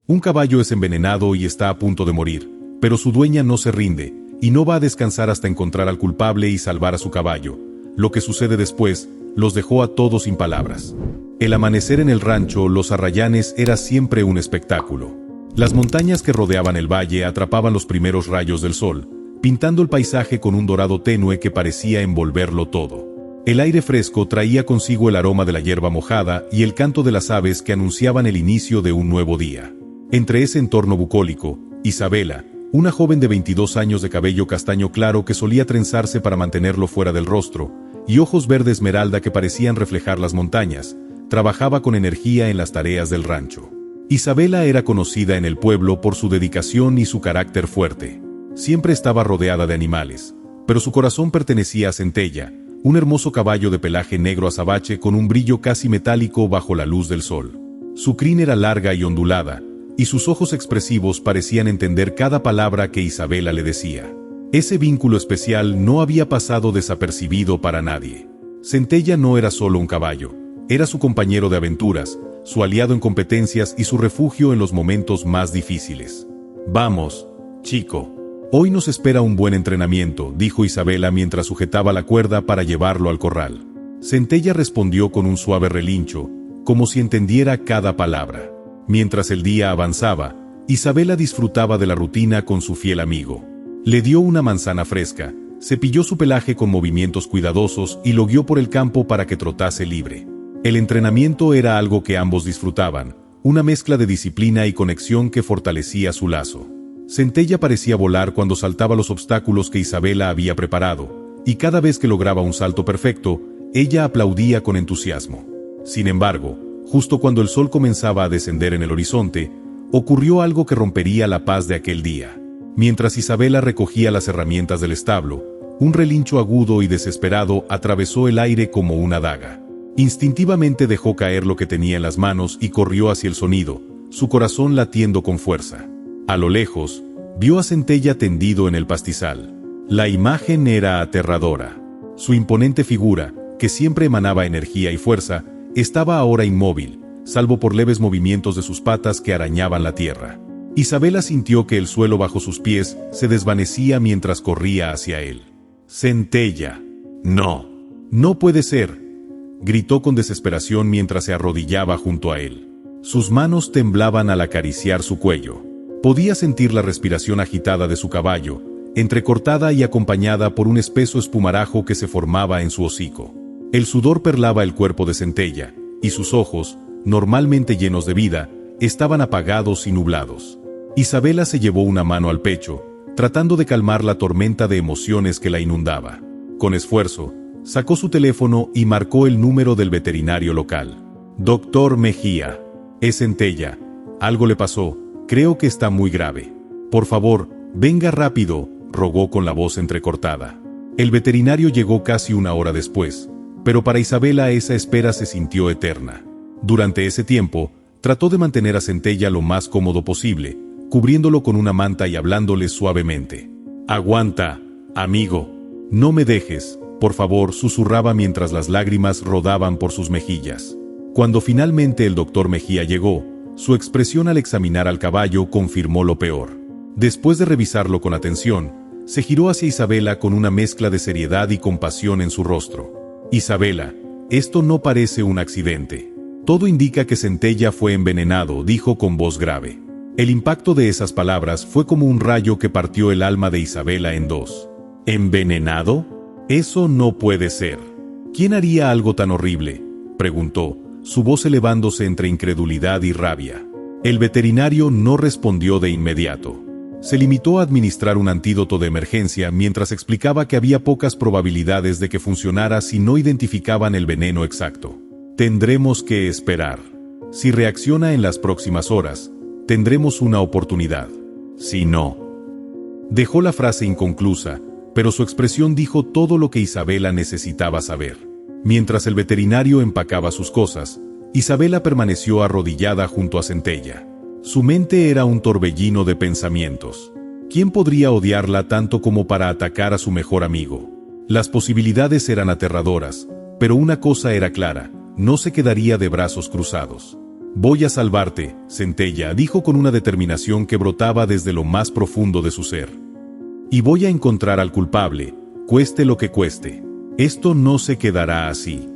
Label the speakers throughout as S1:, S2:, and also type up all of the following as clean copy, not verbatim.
S1: Un caballo es envenenado y está a punto de morir, pero su dueña no se rinde, y no va a descansar hasta encontrar al culpable y salvar a su caballo. Lo que sucede después, los dejó a todos sin palabras. El amanecer en el rancho Los Arrayanes era siempre un espectáculo. Las montañas que rodeaban el valle atrapaban los primeros rayos del sol, pintando el paisaje con un dorado tenue que parecía envolverlo todo. El aire fresco traía consigo el aroma de la hierba mojada y el canto de las aves que anunciaban el inicio de un nuevo día. Entre ese entorno bucólico, Isabela, una joven de 22 años de cabello castaño claro que solía trenzarse para mantenerlo fuera del rostro, y ojos verde esmeralda que parecían reflejar las montañas, trabajaba con energía en las tareas del rancho. Isabela era conocida en el pueblo por su dedicación y su carácter fuerte. Siempre estaba rodeada de animales, pero su corazón pertenecía a Centella, un hermoso caballo de pelaje negro azabache con un brillo casi metálico bajo la luz del sol. Su crin era larga y ondulada, y sus ojos expresivos parecían entender cada palabra que Isabela le decía. Ese vínculo especial no había pasado desapercibido para nadie. Centella no era solo un caballo, era su compañero de aventuras, su aliado en competencias y su refugio en los momentos más difíciles. «Vamos, chico. Hoy nos espera un buen entrenamiento», dijo Isabela mientras sujetaba la cuerda para llevarlo al corral. Centella respondió con un suave relincho, como si entendiera cada palabra. Mientras el día avanzaba, Isabela disfrutaba de la rutina con su fiel amigo. Le dio una manzana fresca, cepilló su pelaje con movimientos cuidadosos y lo guió por el campo para que trotase libre. El entrenamiento era algo que ambos disfrutaban, una mezcla de disciplina y conexión que fortalecía su lazo. Centella parecía volar cuando saltaba los obstáculos que Isabela había preparado, y cada vez que lograba un salto perfecto, ella aplaudía con entusiasmo. Sin embargo, justo cuando el sol comenzaba a descender en el horizonte, ocurrió algo que rompería la paz de aquel día. Mientras Isabela recogía las herramientas del establo, un relincho agudo y desesperado atravesó el aire como una daga. Instintivamente dejó caer lo que tenía en las manos y corrió hacia el sonido, su corazón latiendo con fuerza. A lo lejos, vio a Centella tendido en el pastizal. La imagen era aterradora. Su imponente figura, que siempre emanaba energía y fuerza, estaba ahora inmóvil, salvo por leves movimientos de sus patas que arañaban la tierra. Isabela sintió que el suelo bajo sus pies se desvanecía mientras corría hacia él. «Centella. No. No puede ser», gritó con desesperación mientras se arrodillaba junto a él. Sus manos temblaban al acariciar su cuello. Podía sentir la respiración agitada de su caballo, entrecortada y acompañada por un espeso espumarajo que se formaba en su hocico. El sudor perlaba el cuerpo de Centella, y sus ojos, normalmente llenos de vida, estaban apagados y nublados. Isabela se llevó una mano al pecho, tratando de calmar la tormenta de emociones que la inundaba. Con esfuerzo, sacó su teléfono y marcó el número del veterinario local. «Doctor Mejía. Es Centella. Algo le pasó. Creo que está muy grave. Por favor, venga rápido», rogó con la voz entrecortada. El veterinario llegó casi una hora después, pero para Isabela esa espera se sintió eterna. Durante ese tiempo, trató de mantener a Centella lo más cómodo posible, cubriéndolo con una manta y hablándole suavemente. «Aguanta, amigo. No me dejes, por favor», susurraba mientras las lágrimas rodaban por sus mejillas. Cuando finalmente el doctor Mejía llegó, su expresión al examinar al caballo confirmó lo peor. Después de revisarlo con atención, se giró hacia Isabela con una mezcla de seriedad y compasión en su rostro. «Isabela, esto no parece un accidente. Todo indica que Centella fue envenenado», dijo con voz grave. El impacto de esas palabras fue como un rayo que partió el alma de Isabela en dos. «¿Envenenado? Eso no puede ser. ¿Quién haría algo tan horrible?», preguntó, su voz elevándose entre incredulidad y rabia. El veterinario no respondió de inmediato. Se limitó a administrar un antídoto de emergencia mientras explicaba que había pocas probabilidades de que funcionara si no identificaban el veneno exacto. «Tendremos que esperar. Si reacciona en las próximas horas, tendremos una oportunidad. Si no». Dejó la frase inconclusa, pero su expresión dijo todo lo que Isabela necesitaba saber. Mientras el veterinario empacaba sus cosas, Isabela permaneció arrodillada junto a Centella. Su mente era un torbellino de pensamientos. ¿Quién podría odiarla tanto como para atacar a su mejor amigo? Las posibilidades eran aterradoras, pero una cosa era clara: no se quedaría de brazos cruzados. Voy a salvarte, Centella, dijo con una determinación que brotaba desde lo más profundo de su ser. Y voy a encontrar al culpable, cueste lo que cueste. Esto no se quedará así.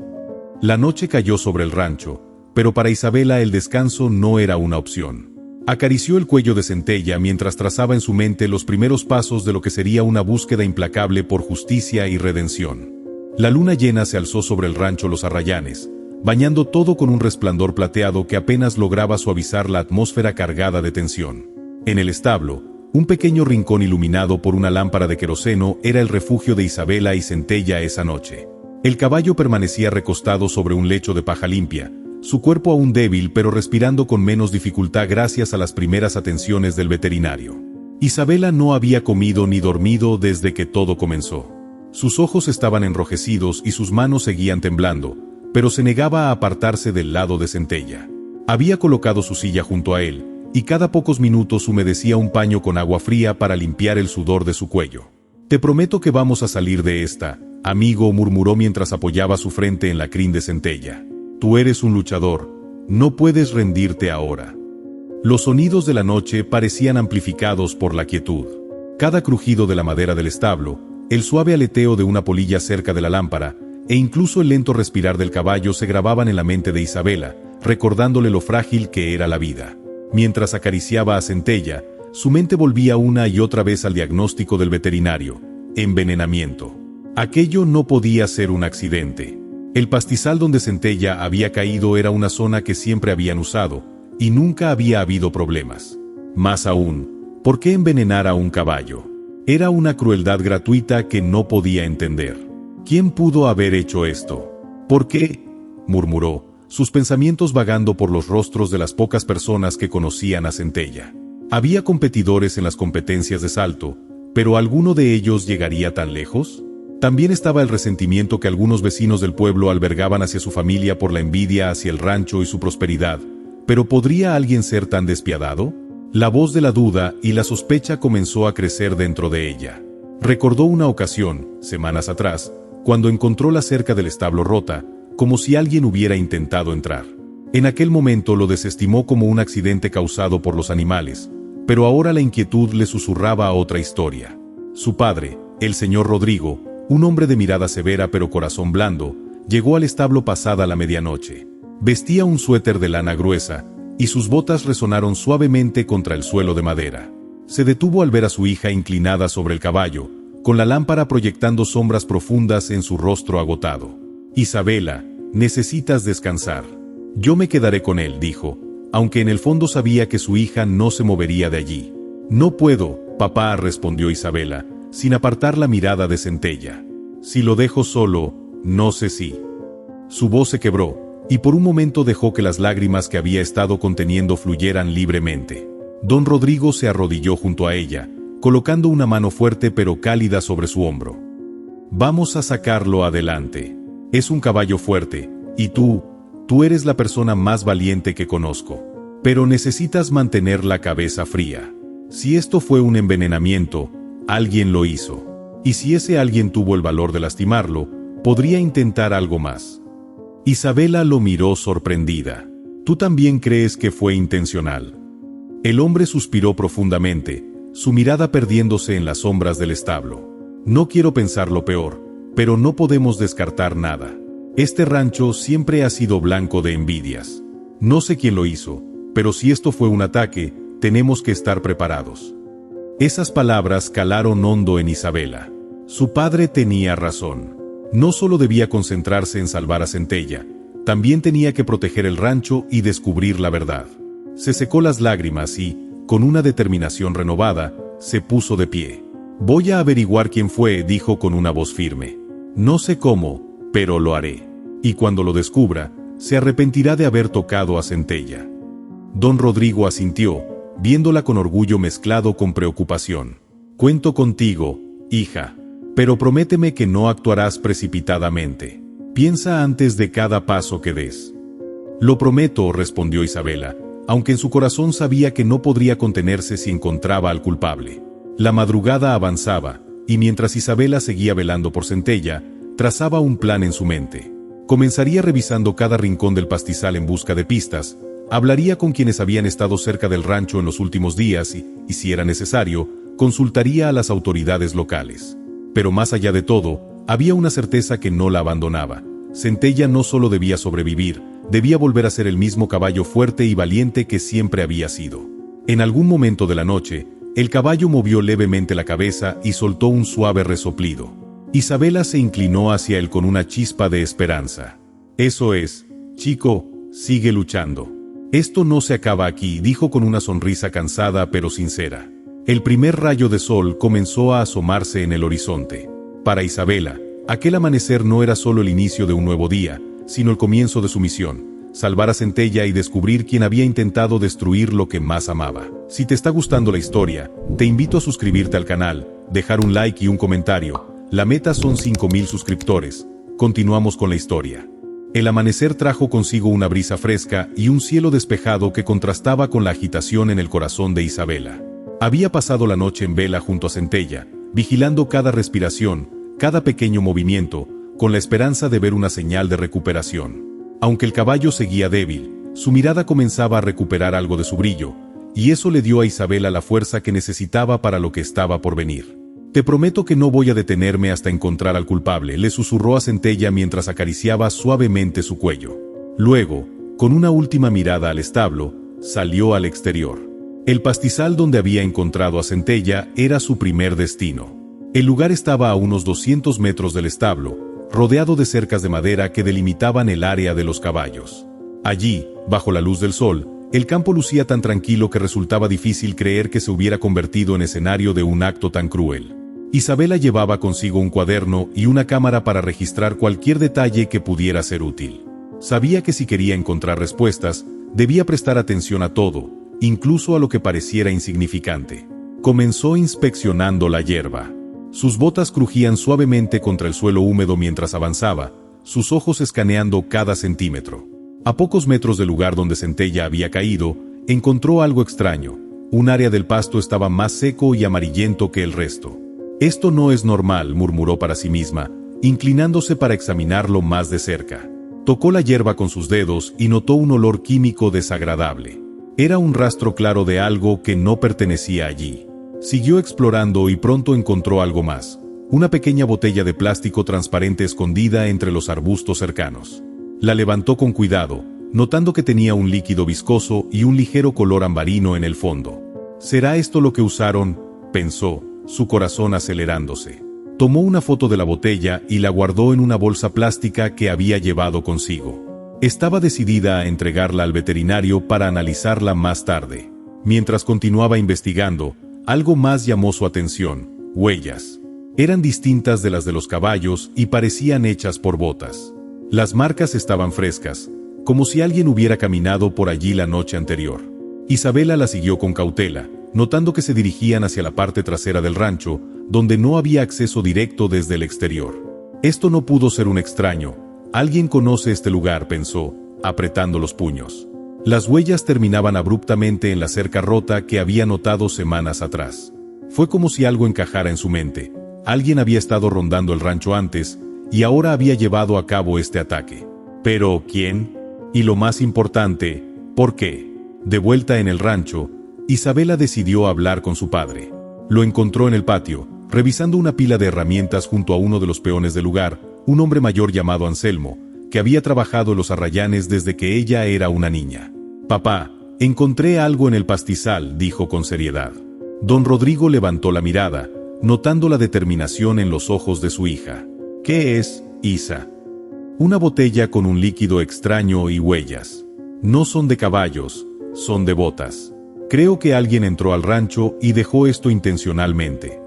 S1: La noche cayó sobre el rancho, pero para Isabela el descanso no era una opción. Acarició el cuello de Centella mientras trazaba en su mente los primeros pasos de lo que sería una búsqueda implacable por justicia y redención. La luna llena se alzó sobre el rancho Los Arrayanes, bañando todo con un resplandor plateado que apenas lograba suavizar la atmósfera cargada de tensión. En el establo, un pequeño rincón iluminado por una lámpara de queroseno era el refugio de Isabela y Centella esa noche. El caballo permanecía recostado sobre un lecho de paja limpia, su cuerpo aún débil pero respirando con menos dificultad gracias a las primeras atenciones del veterinario. Isabela no había comido ni dormido desde que todo comenzó. Sus ojos estaban enrojecidos y sus manos seguían temblando, pero se negaba a apartarse del lado de Centella. Había colocado su silla junto a él, y cada pocos minutos humedecía un paño con agua fría para limpiar el sudor de su cuello. «Te prometo que vamos a salir de esta», amigo, murmuró mientras apoyaba su frente en la crin de Centella. «Tú eres un luchador, no puedes rendirte ahora». Los sonidos de la noche parecían amplificados por la quietud. Cada crujido de la madera del establo, el suave aleteo de una polilla cerca de la lámpara, e incluso el lento respirar del caballo se grababan en la mente de Isabela, recordándole lo frágil que era la vida. Mientras acariciaba a Centella, su mente volvía una y otra vez al diagnóstico del veterinario: envenenamiento. Aquello no podía ser un accidente. El pastizal donde Centella había caído era una zona que siempre habían usado, y nunca había habido problemas. Más aún, ¿por qué envenenar a un caballo? Era una crueldad gratuita que no podía entender. ¿Quién pudo haber hecho esto? ¿Por qué?, murmuró, sus pensamientos vagando por los rostros de las pocas personas que conocían a Centella. Había competidores en las competencias de salto, pero ¿alguno de ellos llegaría tan lejos? También estaba el resentimiento que algunos vecinos del pueblo albergaban hacia su familia por la envidia hacia el rancho y su prosperidad. ¿Pero podría alguien ser tan despiadado? La voz de la duda y la sospecha comenzó a crecer dentro de ella. Recordó una ocasión, semanas atrás, cuando encontró la cerca del establo rota, como si alguien hubiera intentado entrar. En aquel momento lo desestimó como un accidente causado por los animales, pero ahora la inquietud le susurraba otra historia. Su padre, el señor Rodrigo, un hombre de mirada severa pero corazón blando, llegó al establo pasada la medianoche. Vestía un suéter de lana gruesa, y sus botas resonaron suavemente contra el suelo de madera. Se detuvo al ver a su hija inclinada sobre el caballo, con la lámpara proyectando sombras profundas en su rostro agotado. «Isabela, necesitas descansar». «Yo me quedaré con él», dijo, aunque en el fondo sabía que su hija no se movería de allí. «No puedo, papá», respondió Isabela, sin apartar la mirada de Centella. «Si lo dejo solo, no sé si». Su voz se quebró, y por un momento dejó que las lágrimas que había estado conteniendo fluyeran libremente. Don Rodrigo se arrodilló junto a ella, colocando una mano fuerte pero cálida sobre su hombro. «Vamos a sacarlo adelante. Es un caballo fuerte, y tú eres la persona más valiente que conozco. Pero necesitas mantener la cabeza fría. Si esto fue un envenenamiento, alguien lo hizo. Y si ese alguien tuvo el valor de lastimarlo, podría intentar algo más». Isabela lo miró sorprendida. «¿Tú también crees que fue intencional?». El hombre suspiró profundamente, su mirada perdiéndose en las sombras del establo. «No quiero pensar lo peor, pero no podemos descartar nada. Este rancho siempre ha sido blanco de envidias. No sé quién lo hizo, pero si esto fue un ataque, tenemos que estar preparados». Esas palabras calaron hondo en Isabela. Su padre tenía razón. No solo debía concentrarse en salvar a Centella, también tenía que proteger el rancho y descubrir la verdad. Se secó las lágrimas y, con una determinación renovada, se puso de pie. «Voy a averiguar quién fue», dijo con una voz firme. «No sé cómo, pero lo haré. Y cuando lo descubra, se arrepentirá de haber tocado a Centella». Don Rodrigo asintió, viéndola con orgullo mezclado con preocupación. «Cuento contigo, hija. Pero prométeme que no actuarás precipitadamente. Piensa antes de cada paso que des». «Lo prometo», respondió Isabela, aunque en su corazón sabía que no podría contenerse si encontraba al culpable. La madrugada avanzaba, y mientras Isabela seguía velando por Centella, trazaba un plan en su mente. Comenzaría revisando cada rincón del pastizal en busca de pistas, hablaría con quienes habían estado cerca del rancho en los últimos días y si era necesario, consultaría a las autoridades locales. Pero más allá de todo, había una certeza que no la abandonaba. Centella no solo debía sobrevivir, debía volver a ser el mismo caballo fuerte y valiente que siempre había sido. En algún momento de la noche, el caballo movió levemente la cabeza y soltó un suave resoplido. Isabela se inclinó hacia él con una chispa de esperanza. «Eso es, chico, sigue luchando. Esto no se acaba aquí», dijo con una sonrisa cansada pero sincera. El primer rayo de sol comenzó a asomarse en el horizonte. Para Isabela, aquel amanecer no era solo el inicio de un nuevo día, sino el comienzo de su misión: salvar a Centella y descubrir quién había intentado destruir lo que más amaba. Si te está gustando la historia, te invito a suscribirte al canal, dejar un like y un comentario. La meta son 5000 suscriptores. Continuamos con la historia. El amanecer trajo consigo una brisa fresca y un cielo despejado que contrastaba con la agitación en el corazón de Isabela. Había pasado la noche en vela junto a Centella, vigilando cada respiración, cada pequeño movimiento, con la esperanza de ver una señal de recuperación. Aunque el caballo seguía débil, su mirada comenzaba a recuperar algo de su brillo, y eso le dio a Isabela la fuerza que necesitaba para lo que estaba por venir. «Te prometo que no voy a detenerme hasta encontrar al culpable», le susurró a Centella mientras acariciaba suavemente su cuello. Luego, con una última mirada al establo, salió al exterior. El pastizal donde había encontrado a Centella era su primer destino. El lugar estaba a unos 200 metros del establo, rodeado de cercas de madera que delimitaban el área de los caballos. Allí, bajo la luz del sol, el campo lucía tan tranquilo que resultaba difícil creer que se hubiera convertido en escenario de un acto tan cruel. Isabela llevaba consigo un cuaderno y una cámara para registrar cualquier detalle que pudiera ser útil. Sabía que si quería encontrar respuestas, debía prestar atención a todo, incluso a lo que pareciera insignificante. Comenzó inspeccionando la hierba. Sus botas crujían suavemente contra el suelo húmedo mientras avanzaba, sus ojos escaneando cada centímetro. A pocos metros del lugar donde Centella había caído, encontró algo extraño. Un área del pasto estaba más seco y amarillento que el resto. «Esto no es normal», murmuró para sí misma, inclinándose para examinarlo más de cerca. Tocó la hierba con sus dedos y notó un olor químico desagradable. Era un rastro claro de algo que no pertenecía allí. Siguió explorando y pronto encontró algo más: una pequeña botella de plástico transparente escondida entre los arbustos cercanos. La levantó con cuidado, notando que tenía un líquido viscoso y un ligero color ambarino en el fondo. «¿Será esto lo que usaron?», pensó, su corazón acelerándose. Tomó una foto de la botella y la guardó en una bolsa plástica que había llevado consigo. Estaba decidida a entregarla al veterinario para analizarla más tarde. Mientras continuaba investigando, algo más llamó su atención: huellas. Eran distintas de las de los caballos y parecían hechas por botas. Las marcas estaban frescas, como si alguien hubiera caminado por allí la noche anterior. Isabela la siguió con cautela, notando que se dirigían hacia la parte trasera del rancho, donde no había acceso directo desde el exterior. Esto no pudo ser un extraño. Alguien conoce este lugar, pensó, apretando los puños. Las huellas terminaban abruptamente en la cerca rota que había notado semanas atrás. Fue como si algo encajara en su mente. Alguien había estado rondando el rancho antes, y ahora había llevado a cabo este ataque. ¿Pero quién? Y lo más importante, ¿por qué? De vuelta en el rancho, Isabela decidió hablar con su padre. Lo encontró en el patio, revisando una pila de herramientas junto a uno de los peones del lugar, un hombre mayor llamado Anselmo, que había trabajado en los arrayanes desde que ella era una niña. «Papá, encontré algo en el pastizal», dijo con seriedad. Don Rodrigo levantó la mirada, notando la determinación en los ojos de su hija. «¿Qué es, Isa?» «Una botella con un líquido extraño y huellas. No son de caballos, son de botas. Creo que alguien entró al rancho y dejó esto intencionalmente».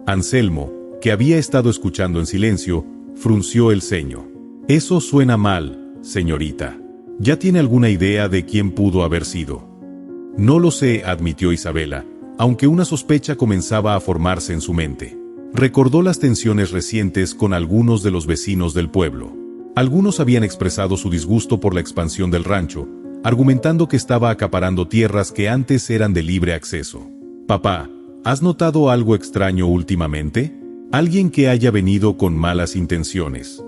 S1: Anselmo, que había estado escuchando en silencio, frunció el ceño. «Eso suena mal, señorita. ¿Ya tiene alguna idea de quién pudo haber sido?» «No lo sé», admitió Isabela, aunque una sospecha comenzaba a formarse en su mente. Recordó las tensiones recientes con algunos de los vecinos del pueblo. Algunos habían expresado su disgusto por la expansión del rancho, argumentando que estaba acaparando tierras que antes eran de libre acceso. «Papá, ¿has notado algo extraño últimamente? Alguien que haya venido con malas intenciones».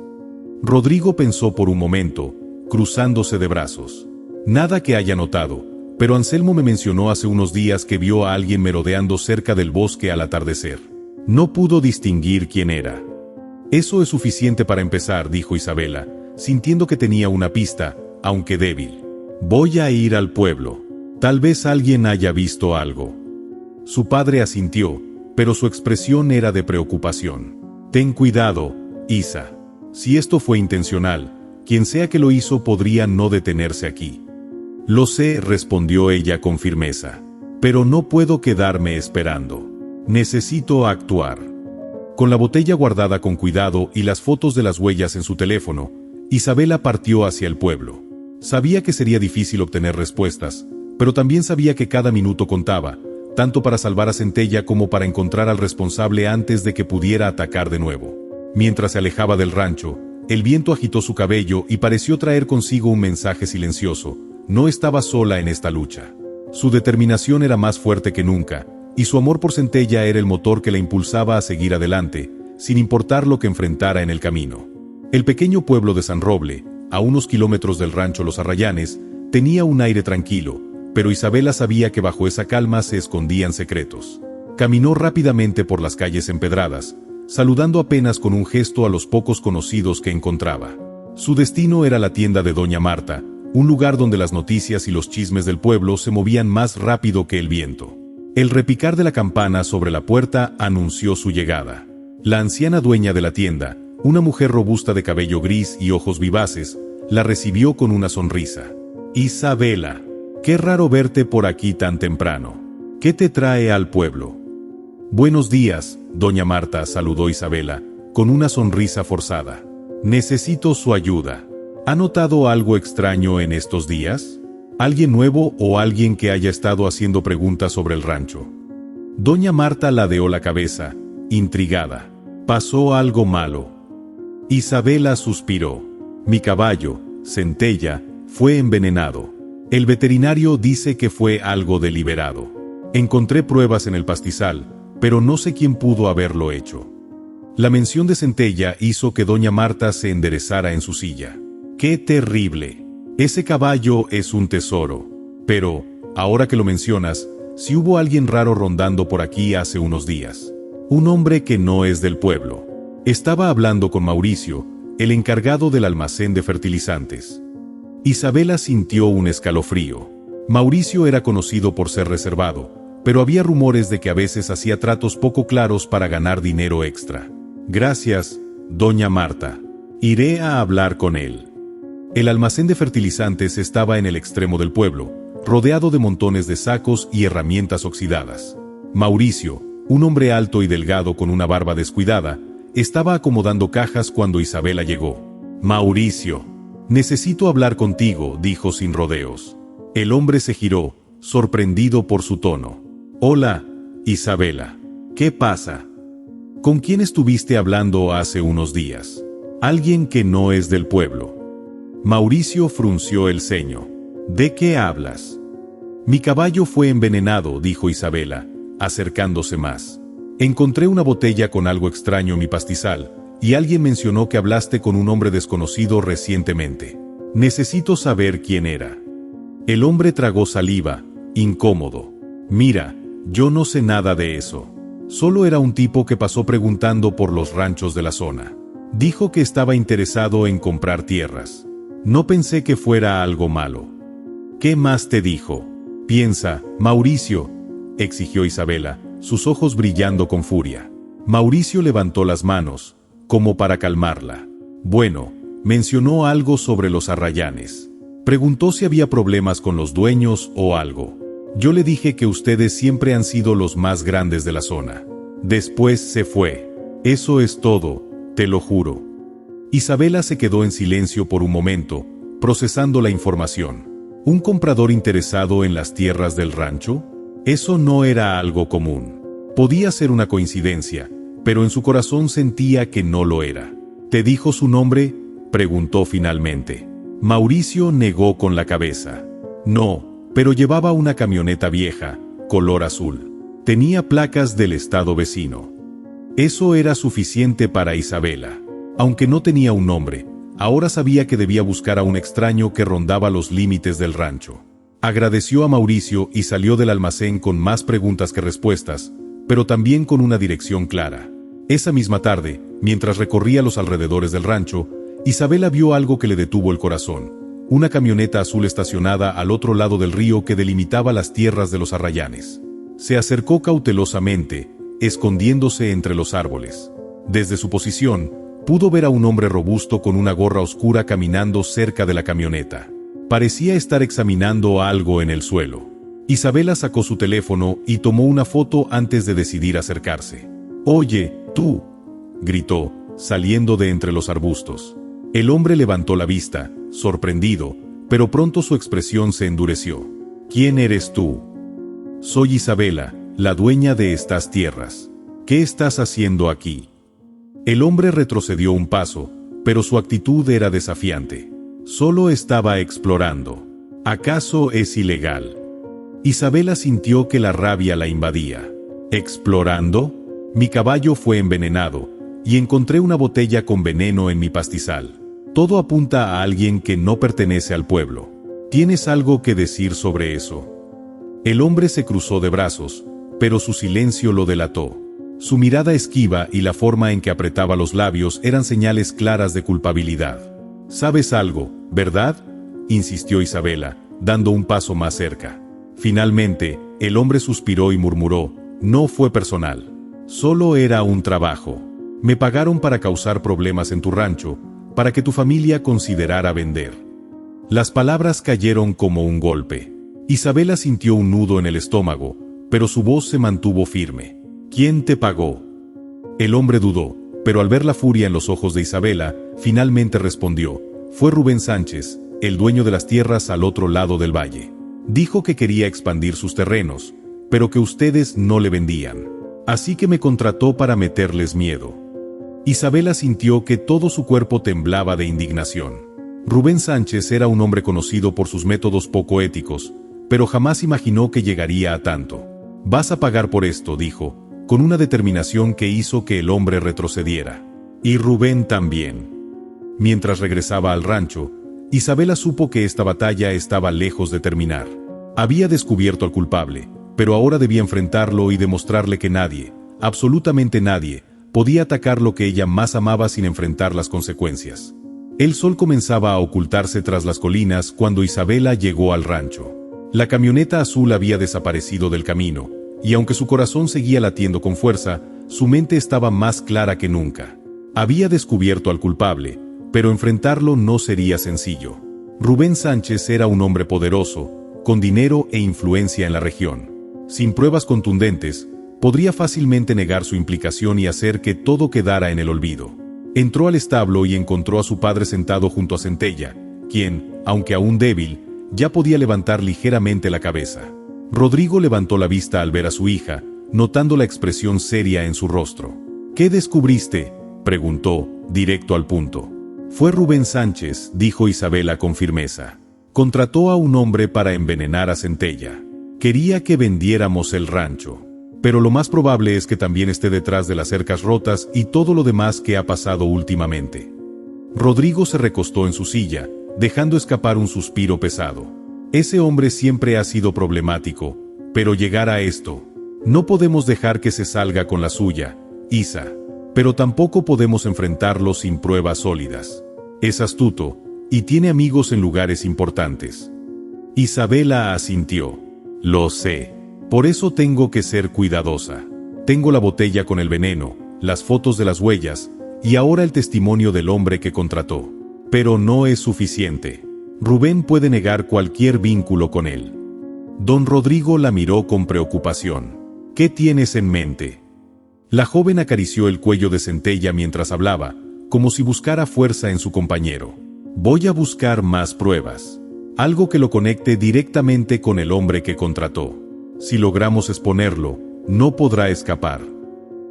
S1: Rodrigo pensó por un momento, cruzándose de brazos. Nada que haya notado, pero Anselmo me mencionó hace unos días que vio a alguien merodeando cerca del bosque al atardecer. No pudo distinguir quién era. Eso es suficiente para empezar, dijo Isabela, sintiendo que tenía una pista, aunque débil. Voy a ir al pueblo. Tal vez alguien haya visto algo. Su padre asintió, pero su expresión era de preocupación. Ten cuidado, Isa. Si esto fue intencional, quien sea que lo hizo podría no detenerse aquí. Lo sé, respondió ella con firmeza. Pero no puedo quedarme esperando. Necesito actuar. Con la botella guardada con cuidado y las fotos de las huellas en su teléfono, Isabela partió hacia el pueblo. Sabía que sería difícil obtener respuestas, pero también sabía que cada minuto contaba, tanto para salvar a Centella como para encontrar al responsable antes de que pudiera atacar de nuevo. Mientras se alejaba del rancho, el viento agitó su cabello y pareció traer consigo un mensaje silencioso. No estaba sola en esta lucha. Su determinación era más fuerte que nunca, y su amor por Centella era el motor que la impulsaba a seguir adelante, sin importar lo que enfrentara en el camino. El pequeño pueblo de San Roble, a unos kilómetros del rancho Los Arrayanes, tenía un aire tranquilo, pero Isabela sabía que bajo esa calma se escondían secretos. Caminó rápidamente por las calles empedradas, saludando apenas con un gesto a los pocos conocidos que encontraba. Su destino era la tienda de Doña Marta, un lugar donde las noticias y los chismes del pueblo se movían más rápido que el viento. El repicar de la campana sobre la puerta anunció su llegada. La anciana dueña de la tienda, una mujer robusta de cabello gris y ojos vivaces, la recibió con una sonrisa. Isabela, qué raro verte por aquí tan temprano. ¿Qué te trae al pueblo? Buenos días, doña Marta, saludó Isabela, con una sonrisa forzada. Necesito su ayuda. ¿Ha notado algo extraño en estos días? ¿Alguien nuevo o alguien que haya estado haciendo preguntas sobre el rancho? Doña Marta ladeó la cabeza, intrigada. Pasó algo malo. Isabela suspiró. Mi caballo, Centella, fue envenenado. El veterinario dice que fue algo deliberado. Encontré pruebas en el pastizal, pero no sé quién pudo haberlo hecho. La mención de Centella hizo que doña Marta se enderezara en su silla. ¡Qué terrible! Ese caballo es un tesoro. Pero, ahora que lo mencionas, si hubo alguien raro rondando por aquí hace unos días. Un hombre que no es del pueblo. Estaba hablando con Mauricio, el encargado del almacén de fertilizantes. Isabela sintió un escalofrío. Mauricio era conocido por ser reservado, pero había rumores de que a veces hacía tratos poco claros para ganar dinero extra. Gracias, doña Marta. Iré a hablar con él. El almacén de fertilizantes estaba en el extremo del pueblo, rodeado de montones de sacos y herramientas oxidadas. Mauricio, un hombre alto y delgado con una barba descuidada, estaba acomodando cajas cuando Isabela llegó. Mauricio, necesito hablar contigo, dijo sin rodeos. El hombre se giró, sorprendido por su tono. Hola, Isabela. ¿Qué pasa? ¿Con quién estuviste hablando hace unos días? Alguien que no es del pueblo. Mauricio frunció el ceño. ¿De qué hablas? Mi caballo fue envenenado, dijo Isabela, acercándose más. Encontré una botella con algo extraño en mi pastizal, y alguien mencionó que hablaste con un hombre desconocido recientemente. Necesito saber quién era. El hombre tragó saliva, incómodo. Mira, yo no sé nada de eso. Solo era un tipo que pasó preguntando por los ranchos de la zona. Dijo que estaba interesado en comprar tierras. No pensé que fuera algo malo. ¿Qué más te dijo? Piensa, Mauricio, exigió Isabela, sus ojos brillando con furia. Mauricio levantó las manos, como para calmarla. Bueno, mencionó algo sobre los Arrayanes. Preguntó si había problemas con los dueños o algo. Yo le dije que ustedes siempre han sido los más grandes de la zona. Después se fue. Eso es todo, te lo juro. Isabela se quedó en silencio por un momento, procesando la información. ¿Un comprador interesado en las tierras del rancho? Eso no era algo común. Podía ser una coincidencia, pero en su corazón sentía que no lo era. ¿Te dijo su nombre?, preguntó finalmente. Mauricio negó con la cabeza. No, pero llevaba una camioneta vieja, color azul. Tenía placas del estado vecino. Eso era suficiente para Isabela. Aunque no tenía un nombre, Ahora sabía que debía buscar a un extraño que rondaba los límites del rancho. Agradeció a Mauricio y salió del almacén con más preguntas que respuestas, pero también con una dirección clara. Esa misma tarde, mientras recorría los alrededores del rancho, Isabela vio algo que le detuvo el corazón: una camioneta azul estacionada al otro lado del río que delimitaba las tierras de los Arrayanes. Se acercó cautelosamente, escondiéndose entre los árboles. Desde su posición, pudo ver a un hombre robusto con una gorra oscura caminando cerca de la camioneta. Parecía estar examinando algo en el suelo. Isabela sacó su teléfono y tomó una foto antes de decidir acercarse. «Oye, tú», gritó, saliendo de entre los arbustos. El hombre levantó la vista, sorprendido, pero pronto su expresión se endureció. «¿Quién eres tú?» «Soy Isabela, la dueña de estas tierras. ¿Qué estás haciendo aquí?» El hombre retrocedió un paso, pero su actitud era desafiante. Solo estaba explorando. ¿Acaso es ilegal? Isabela sintió que la rabia la invadía. ¿Explorando? Mi caballo fue envenenado, y encontré una botella con veneno en mi pastizal. Todo apunta a alguien que no pertenece al pueblo. ¿Tienes algo que decir sobre eso? El hombre se cruzó de brazos, pero su silencio lo delató. Su mirada esquiva y la forma en que apretaba los labios eran señales claras de culpabilidad. «¿Sabes algo, verdad?», insistió Isabela, dando un paso más cerca. Finalmente, el hombre suspiró y murmuró: «No fue personal. Solo era un trabajo. Me pagaron para causar problemas en tu rancho, para que tu familia considerara vender». Las palabras cayeron como un golpe. Isabela sintió un nudo en el estómago, pero su voz se mantuvo firme. «¿Quién te pagó?». El hombre dudó, pero al ver la furia en los ojos de Isabela, finalmente respondió: «Fue Rubén Sánchez, el dueño de las tierras al otro lado del valle. Dijo que quería expandir sus terrenos, pero que ustedes no le vendían. Así que me contrató para meterles miedo». Isabela sintió que todo su cuerpo temblaba de indignación. Rubén Sánchez era un hombre conocido por sus métodos poco éticos, pero jamás imaginó que llegaría a tanto. «Vas a pagar por esto», dijo, con una determinación que hizo que el hombre retrocediera. «Y Rubén también». Mientras regresaba al rancho, Isabela supo que esta batalla estaba lejos de terminar. Había descubierto al culpable, pero ahora debía enfrentarlo y demostrarle que nadie, absolutamente nadie, podía atacar lo que ella más amaba sin enfrentar las consecuencias. El sol comenzaba a ocultarse tras las colinas cuando Isabela llegó al rancho. La camioneta azul había desaparecido del camino, y aunque su corazón seguía latiendo con fuerza, su mente estaba más clara que nunca. Había descubierto al culpable, pero enfrentarlo no sería sencillo. Rubén Sánchez era un hombre poderoso, con dinero e influencia en la región. Sin pruebas contundentes, podría fácilmente negar su implicación y hacer que todo quedara en el olvido. Entró al establo y encontró a su padre sentado junto a Centella, quien, aunque aún débil, ya podía levantar ligeramente la cabeza. Rodrigo levantó la vista al ver a su hija, notando la expresión seria en su rostro. «¿Qué descubriste?», preguntó, directo al punto. «Fue Rubén Sánchez», dijo Isabela con firmeza. «Contrató a un hombre para envenenar a Centella. Quería que vendiéramos el rancho. Pero lo más probable es que también esté detrás de las cercas rotas y todo lo demás que ha pasado últimamente». Rodrigo se recostó en su silla, dejando escapar un suspiro pesado. Ese hombre siempre ha sido problemático, pero llegar a esto. No podemos dejar que se salga con la suya, Isa. Pero tampoco podemos enfrentarlo sin pruebas sólidas. Es astuto, y tiene amigos en lugares importantes. Isabela asintió. «Lo sé. Por eso tengo que ser cuidadosa. Tengo la botella con el veneno, las fotos de las huellas, y ahora el testimonio del hombre que contrató. Pero no es suficiente. Rubén puede negar cualquier vínculo con él». Don Rodrigo la miró con preocupación. «¿Qué tienes en mente?». La joven acarició el cuello de Centella mientras hablaba, como si buscara fuerza en su compañero. «Voy a buscar más pruebas. Algo que lo conecte directamente con el hombre que contrató. Si logramos exponerlo, no podrá escapar».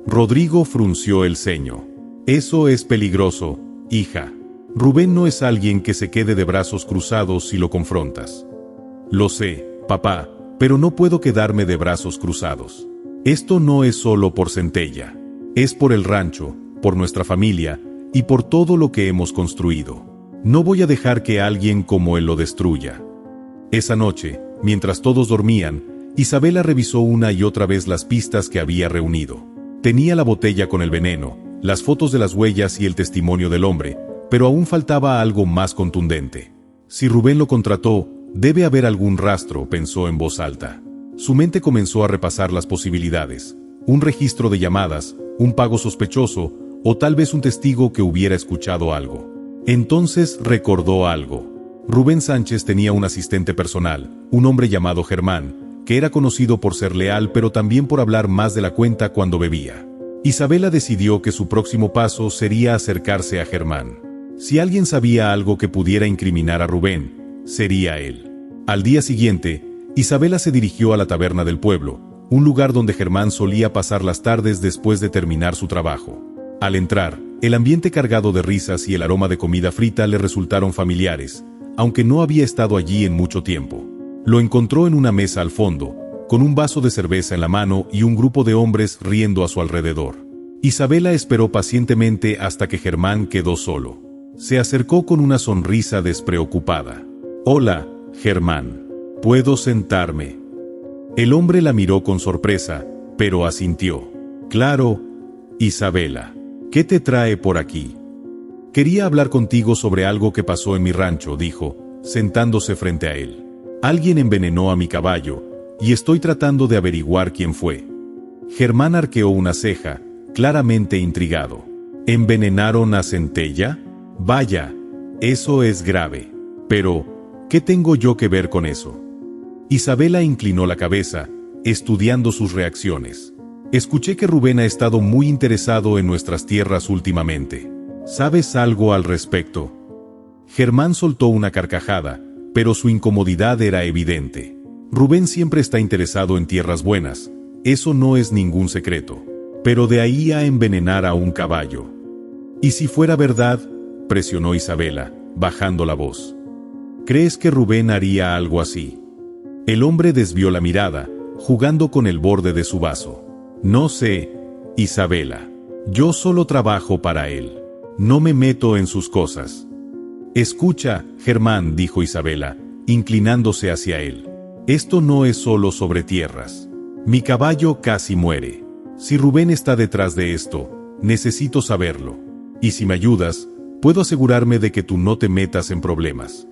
S1: Rodrigo frunció el ceño. «Eso es peligroso, hija. Rubén no es alguien que se quede de brazos cruzados si lo confrontas». «Lo sé, papá, pero no puedo quedarme de brazos cruzados. Esto no es solo por Centella. Es por el rancho, por nuestra familia y por todo lo que hemos construido. No voy a dejar que alguien como él lo destruya. Esa noche, mientras todos dormían, Isabela revisó una y otra vez las pistas que había reunido. Tenía la botella con el veneno, las fotos de las huellas y el testimonio del hombre, pero aún faltaba algo más contundente. Si Rubén lo contrató, debe haber algún rastro, pensó en voz alta. Su mente comenzó a repasar las posibilidades: un registro de llamadas, un pago sospechoso, o tal vez un testigo que hubiera escuchado algo. Entonces recordó algo. Rubén Sánchez tenía un asistente personal, un hombre llamado Germán, que era conocido por ser leal pero también por hablar más de la cuenta cuando bebía. Isabela decidió que su próximo paso sería acercarse a Germán. Si alguien sabía algo que pudiera incriminar a Rubén, sería él. Al día siguiente, Isabela se dirigió a la taberna del pueblo, un lugar donde Germán solía pasar las tardes después de terminar su trabajo. Al entrar, el ambiente cargado de risas y el aroma de comida frita le resultaron familiares, aunque no había estado allí en mucho tiempo. Lo encontró en una mesa al fondo, con un vaso de cerveza en la mano y un grupo de hombres riendo a su alrededor. Isabela esperó pacientemente hasta que Germán quedó solo. Se acercó con una sonrisa despreocupada. «Hola, Germán. ¿Puedo sentarme?» El hombre la miró con sorpresa, pero asintió. «Claro, Isabela. ¿Qué te trae por aquí?» «Quería hablar contigo sobre algo que pasó en mi rancho», dijo, sentándose frente a él. «Alguien envenenó a mi caballo, y estoy tratando de averiguar quién fue». Germán arqueó una ceja, claramente intrigado. «¿Envenenaron a Centella? Vaya, eso es grave. Pero, ¿qué tengo yo que ver con eso?» Isabela inclinó la cabeza, estudiando sus reacciones. «Escuché que Rubén ha estado muy interesado en nuestras tierras últimamente. ¿Sabes algo al respecto?» Germán soltó una carcajada, pero su incomodidad era evidente. Rubén siempre está interesado en tierras buenas, eso no es ningún secreto. Pero de ahí a envenenar a un caballo. «¿Y si fuera verdad?», presionó Isabela, bajando la voz. «¿Crees que Rubén haría algo así?» El hombre desvió la mirada, jugando con el borde de su vaso. «No sé, Isabela. Yo solo trabajo para él. No me meto en sus cosas». «Escucha, Germán», dijo Isabela, inclinándose hacia él. «Esto no es solo sobre tierras. Mi caballo casi muere. Si Rubén está detrás de esto, necesito saberlo. Y si me ayudas, puedo asegurarme de que tú no te metas en problemas».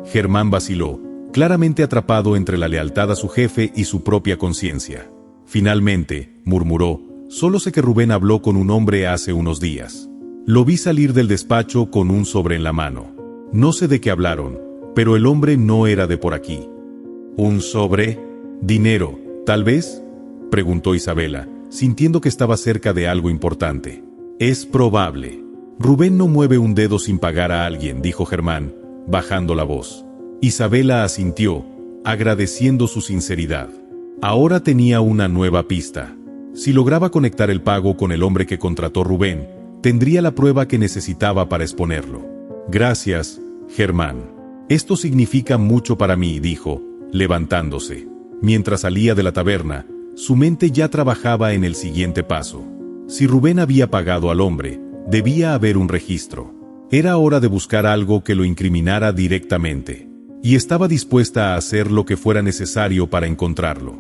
S1: Germán vaciló, claramente atrapado entre la lealtad a su jefe y su propia conciencia. Finalmente, murmuró, «Solo sé que Rubén habló con un hombre hace unos días. Lo vi salir del despacho con un sobre en la mano. No sé de qué hablaron, pero el hombre no era de por aquí». «¿Un sobre? ¿Dinero, tal vez?», preguntó Isabela, sintiendo que estaba cerca de algo importante. «Es probable. Rubén no mueve un dedo sin pagar a alguien», dijo Germán, bajando la voz. Isabela asintió, agradeciendo su sinceridad. Ahora tenía una nueva pista. Si lograba conectar el pago con el hombre que contrató Rubén, tendría la prueba que necesitaba para exponerlo. «Gracias, Germán. Esto significa mucho para mí», dijo, levantándose. Mientras salía de la taberna, su mente ya trabajaba en el siguiente paso. Si Rubén había pagado al hombre, debía haber un registro. Era hora de buscar algo que lo incriminara directamente. Y estaba dispuesta a hacer lo que fuera necesario para encontrarlo.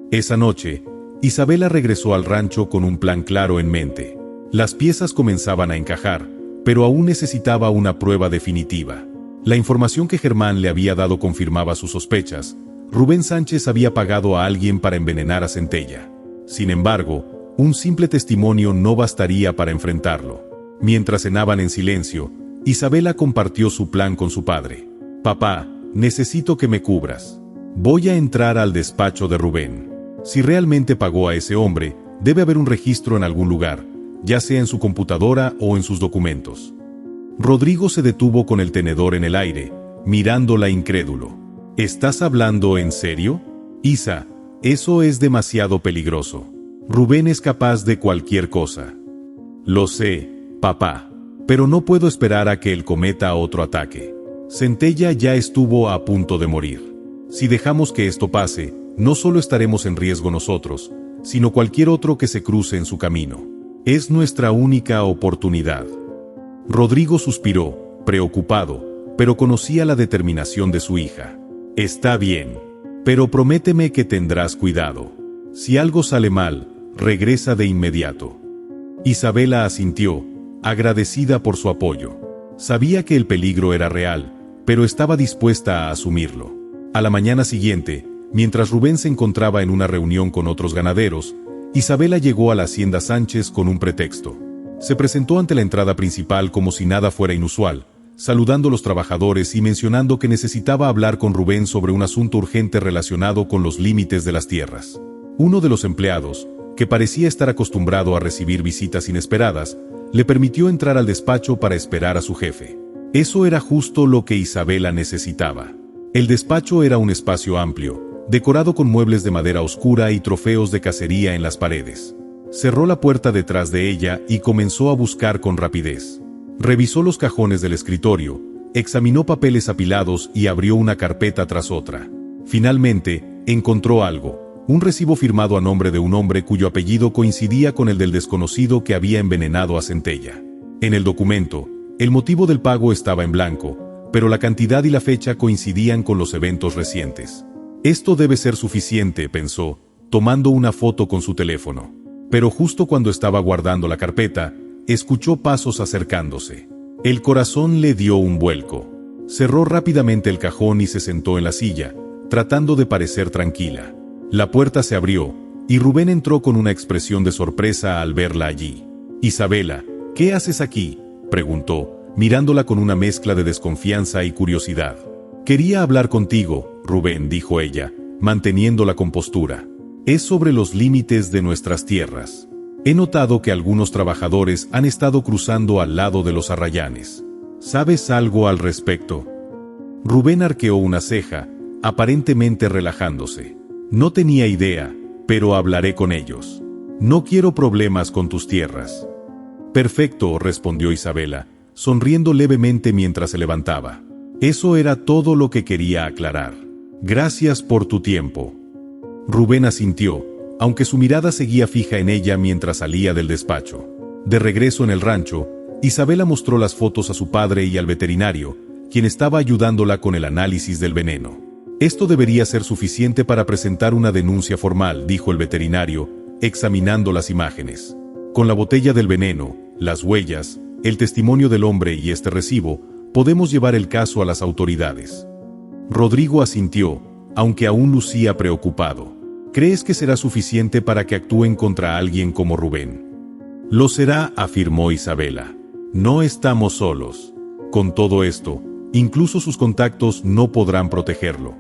S1: Esa noche, Isabela regresó al rancho con un plan claro en mente. Las piezas comenzaban a encajar, pero aún necesitaba una prueba definitiva. La información que Germán le había dado confirmaba sus sospechas. Rubén Sánchez había pagado a alguien para envenenar a Centella. Sin embargo, un simple testimonio no bastaría para enfrentarlo. Mientras cenaban en silencio, Isabela compartió su plan con su padre. «Papá, necesito que me cubras. Voy a entrar al despacho de Rubén. Si realmente pagó a ese hombre, debe haber un registro en algún lugar, ya sea en su computadora o en sus documentos». Rodrigo se detuvo con el tenedor en el aire, mirándola incrédulo. «¿Estás hablando en serio? Isa, eso es demasiado peligroso. Rubén es capaz de cualquier cosa». «Lo sé, papá, pero no puedo esperar a que él cometa otro ataque. Centella ya estuvo a punto de morir. Si dejamos que esto pase, no solo estaremos en riesgo nosotros, sino cualquier otro que se cruce en su camino. Es nuestra única oportunidad». Rodrigo suspiró, preocupado, pero conocía la determinación de su hija. «Está bien, pero prométeme que tendrás cuidado. Si algo sale mal, regresa de inmediato». Isabela asintió, agradecida por su apoyo. Sabía que el peligro era real, pero estaba dispuesta a asumirlo. A la mañana siguiente, mientras Rubén se encontraba en una reunión con otros ganaderos, Isabela llegó a la hacienda Sánchez con un pretexto. Se presentó ante la entrada principal como si nada fuera inusual, saludando a los trabajadores y mencionando que necesitaba hablar con Rubén sobre un asunto urgente relacionado con los límites de las tierras. Uno de los empleados, que parecía estar acostumbrado a recibir visitas inesperadas, le permitió entrar al despacho para esperar a su jefe. Eso era justo lo que Isabela necesitaba. El despacho era un espacio amplio, decorado con muebles de madera oscura y trofeos de cacería en las paredes. Cerró la puerta detrás de ella y comenzó a buscar con rapidez. Revisó los cajones del escritorio, examinó papeles apilados y abrió una carpeta tras otra. Finalmente, encontró algo, un recibo firmado a nombre de un hombre cuyo apellido coincidía con el del desconocido que había envenenado a Centella. En el documento, el motivo del pago estaba en blanco, pero la cantidad y la fecha coincidían con los eventos recientes. Esto debe ser suficiente, pensó, tomando una foto con su teléfono. Pero justo cuando estaba guardando la carpeta, escuchó pasos acercándose. El corazón le dio un vuelco. Cerró rápidamente el cajón y se sentó en la silla, tratando de parecer tranquila. La puerta se abrió, y Rubén entró con una expresión de sorpresa al verla allí. «Isabela, ¿qué haces aquí?», preguntó, mirándola con una mezcla de desconfianza y curiosidad. «Quería hablar contigo», Rubén, dijo ella, manteniendo la compostura. «Es sobre los límites de nuestras tierras. He notado que algunos trabajadores han estado cruzando al lado de los arrayanes. ¿Sabes algo al respecto?». Rubén arqueó una ceja, aparentemente relajándose. «No tenía idea, pero hablaré con ellos. No quiero problemas con tus tierras». «Perfecto», respondió Isabela, sonriendo levemente mientras se levantaba. «Eso era todo lo que quería aclarar. Gracias por tu tiempo». Rubén asintió, aunque su mirada seguía fija en ella mientras salía del despacho. De regreso en el rancho, Isabela mostró las fotos a su padre y al veterinario, quien estaba ayudándola con el análisis del veneno. «Esto debería ser suficiente para presentar una denuncia formal», dijo el veterinario, examinando las imágenes. «Con la botella del veneno, las huellas, el testimonio del hombre y este recibo, podemos llevar el caso a las autoridades». Rodrigo asintió, aunque aún lucía preocupado. «¿Crees que será suficiente para que actúen contra alguien como Rubén?». «Lo será», afirmó Isabela. «No estamos solos. Con todo esto, incluso sus contactos no podrán protegerlo».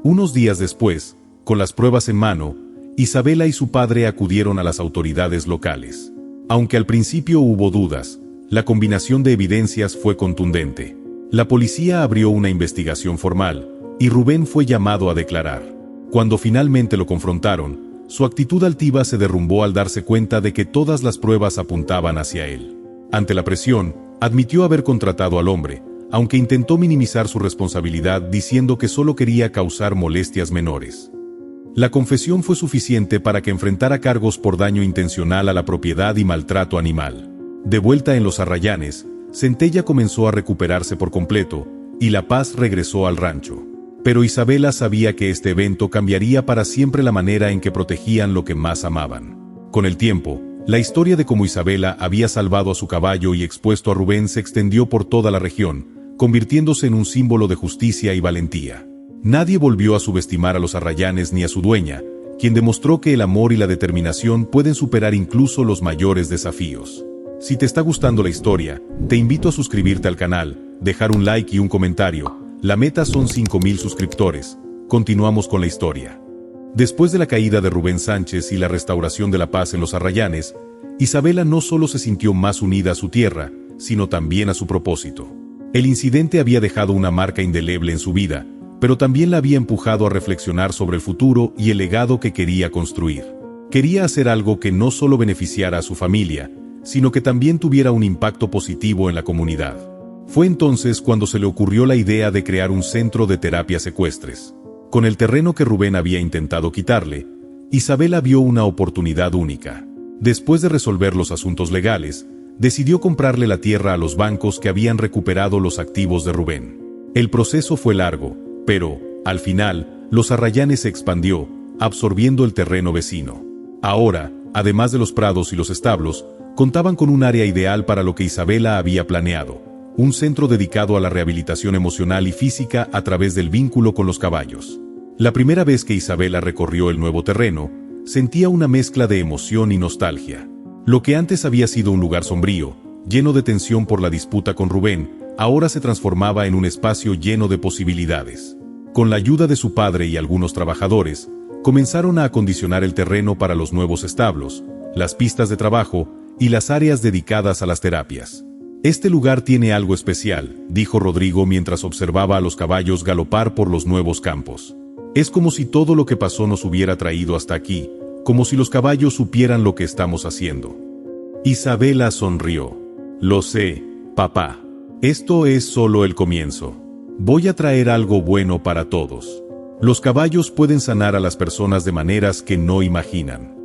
S1: Unos días después, con las pruebas en mano, Isabela y su padre acudieron a las autoridades locales. Aunque al principio hubo dudas, la combinación de evidencias fue contundente. La policía abrió una investigación formal, y Rubén fue llamado a declarar. Cuando finalmente lo confrontaron, su actitud altiva se derrumbó al darse cuenta de que todas las pruebas apuntaban hacia él. Ante la presión, admitió haber contratado al hombre, aunque intentó minimizar su responsabilidad diciendo que solo quería causar molestias menores. La confesión fue suficiente para que enfrentara cargos por daño intencional a la propiedad y maltrato animal. De vuelta en los Arrayanes, Centella comenzó a recuperarse por completo, y la paz regresó al rancho. Pero Isabela sabía que este evento cambiaría para siempre la manera en que protegían lo que más amaban. Con el tiempo, la historia de cómo Isabela había salvado a su caballo y expuesto a Rubén se extendió por toda la región, convirtiéndose en un símbolo de justicia y valentía. Nadie volvió a subestimar a los Arrayanes ni a su dueña, quien demostró que el amor y la determinación pueden superar incluso los mayores desafíos. Si te está gustando la historia, te invito a suscribirte al canal, dejar un like y un comentario. La meta son 5,000 suscriptores. Continuamos con la historia. Después de la caída de Rubén Sánchez y la restauración de la paz en los Arrayanes, Isabela no solo se sintió más unida a su tierra, sino también a su propósito. El incidente había dejado una marca indeleble en su vida, pero también la había empujado a reflexionar sobre el futuro y el legado que quería construir. Quería hacer algo que no solo beneficiara a su familia, sino que también tuviera un impacto positivo en la comunidad. Fue entonces cuando se le ocurrió la idea de crear un centro de terapias ecuestres. Con el terreno que Rubén había intentado quitarle, Isabela vio una oportunidad única. Después de resolver los asuntos legales, decidió comprarle la tierra a los bancos que habían recuperado los activos de Rubén. El proceso fue largo, pero, al final, Los Arrayanes se expandió, absorbiendo el terreno vecino. Ahora, además de los prados y los establos, contaban con un área ideal para lo que Isabela había planeado, un centro dedicado a la rehabilitación emocional y física a través del vínculo con los caballos. La primera vez que Isabela recorrió el nuevo terreno, sentía una mezcla de emoción y nostalgia. Lo que antes había sido un lugar sombrío, lleno de tensión por la disputa con Rubén, ahora se transformaba en un espacio lleno de posibilidades. Con la ayuda de su padre y algunos trabajadores, comenzaron a acondicionar el terreno para los nuevos establos, las pistas de trabajo y las áreas dedicadas a las terapias. «Este lugar tiene algo especial», dijo Rodrigo mientras observaba a los caballos galopar por los nuevos campos. «Es como si todo lo que pasó nos hubiera traído hasta aquí, como si los caballos supieran lo que estamos haciendo». Isabela sonrió. «Lo sé, papá. Esto es solo el comienzo. Voy a traer algo bueno para todos. Los caballos pueden sanar a las personas de maneras que no imaginan».